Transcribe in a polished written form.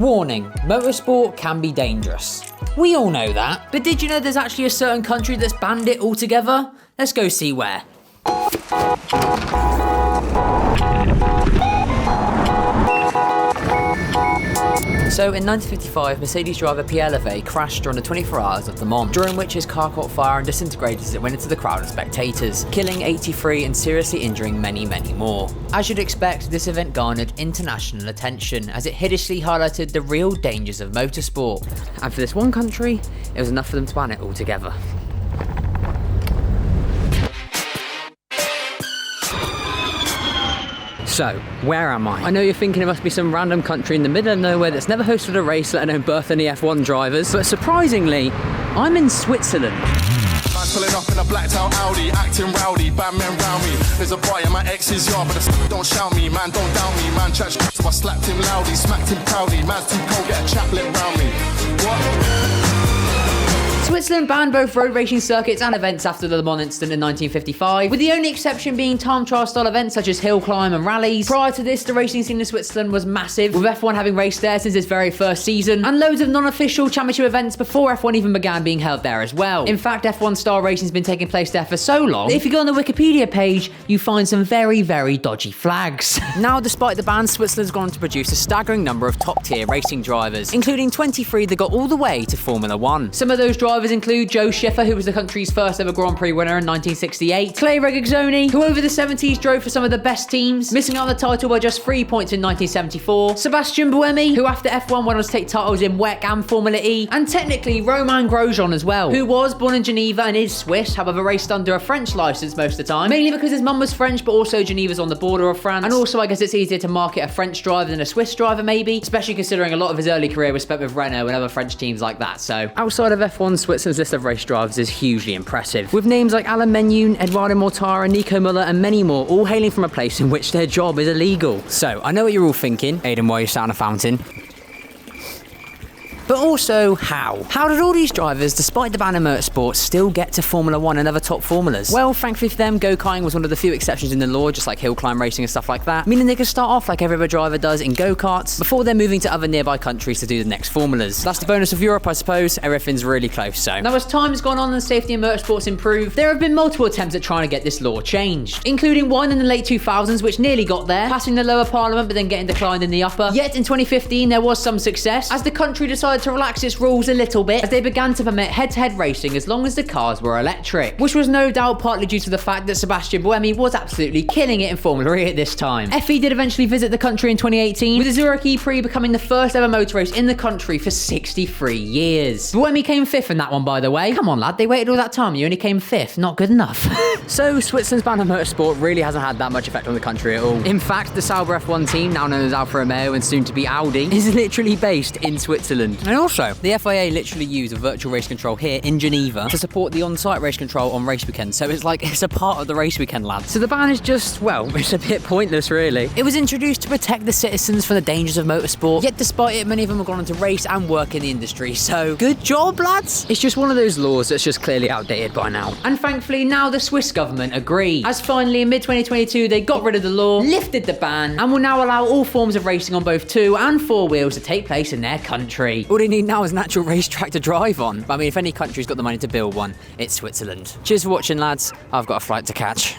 Warning, motorsport can be dangerous. We all know that, but did you know there's actually a certain country that's banned it altogether? Let's go see where. So in 1955, Mercedes driver Pierre Levey crashed during the 24 hours of Le Mans, during which his car caught fire and disintegrated as it went into the crowd of spectators, killing 83 and seriously injuring many more. As you'd expect, this event garnered international attention as it hideously highlighted the real dangers of motorsport. And for this one country, it was enough for them to ban it altogether. So, where am I? I know you're thinking it must be some random country in the middle of nowhere that's never hosted a race, let alone birthed any F1 drivers, but surprisingly, I'm in Switzerland. Man pulling up in a blacked out Audi, acting rowdy, bad men round me. There's a boy in my ex's yard, but the don't shout me, man, don't doubt me. Man, church, so I slapped him loudly, smacked him proudly. Man's too cold, get a chaplet round me. What? Switzerland banned both road racing circuits and events after the Le Mans incident in 1955, with the only exception being time trial style events such as hill climb and rallies. Prior to this, the racing scene in Switzerland was massive, with F1 having raced there since its very first season, and loads of non-official championship events before F1 even began being held there as well. In fact, F1 style racing has been taking place there for so long that if you go on the Wikipedia page, you find some very dodgy flags. Now, despite the ban, Switzerland's gone on to produce a staggering number of top-tier racing drivers, including 23 that got all the way to Formula 1. Some of those drivers include Joe Schiffer, who was the country's first ever Grand Prix winner in 1968, Clay Regazzoni, who over the 70s drove for some of the best teams, missing out on the title by just 3 points in 1974, Sebastian Buemi, who after F1 went on to take titles in WEC and Formula E, and technically Romain Grosjean as well, who was born in Geneva and is Swiss, however raced under a French license most of the time, mainly because his mum was French, but also Geneva's on the border of France, and also I guess it's easier to market a French driver than a Swiss driver maybe, especially considering a lot of his early career was spent with Renault and other French teams like that. So outside of F1, Switzerland's list of race drivers is hugely impressive, with names like Alain Menune, Eduardo Mortara, Nico Müller and many more, all hailing from a place in which their job is illegal. So I know what you're all thinking, Aiden, why you sat on a fountain? But also, how? How did all these drivers, despite the ban of motorsport, still get to Formula 1 and other top formulas? Well, thankfully for them, go-karting was one of the few exceptions in the law, just like hill climb racing and stuff like that, meaning they could start off like every other driver does in go-karts, before they're moving to other nearby countries to do the next formulas. That's the bonus of Europe, I suppose. Everything's really close, so. Now, as time's gone on and safety in motorsports improved, there have been multiple attempts at trying to get this law changed, including one in the late 2000s, which nearly got there, passing the lower parliament, but then getting declined in the upper. Yet in 2015, there was some success, as the country decided to relax its rules a little bit, as they began to permit head-to-head racing as long as the cars were electric, which was no doubt partly due to the fact that Sebastian Buemi was absolutely killing it in Formula E at this time. FE did eventually visit the country in 2018, with the Zurich E-Prix becoming the first ever motor race in the country for 63 years. Buemi came 5th in that one, by the way. Come on, lad, they waited all that time, you only came 5th. Not good enough. So Switzerland's ban on motorsport really hasn't had that much effect on the country at all. In fact, the Sauber F1 team, now known as Alfa Romeo and soon to be Audi, is literally based in Switzerland. And also, the FIA literally use a virtual race control here in Geneva to support the on-site race control on race weekends, so it's like it's a part of the race weekend, lads. So the ban is just, well, it's a bit pointless really. It was introduced to protect the citizens from the dangers of motorsport, yet despite it, many of them have gone on to race and work in the industry, so good job, lads. It's just one of those laws that's just clearly outdated by now. And thankfully now the Swiss government agreed, as finally in mid-2022 they got rid of the law, lifted the ban, and will now allow all forms of racing on both 2 and 4 wheels to take place in their country. All they need now is an actual racetrack to drive on. But I mean, if any country's got the money to build one, it's Switzerland. Cheers for watching, lads. I've got a flight to catch.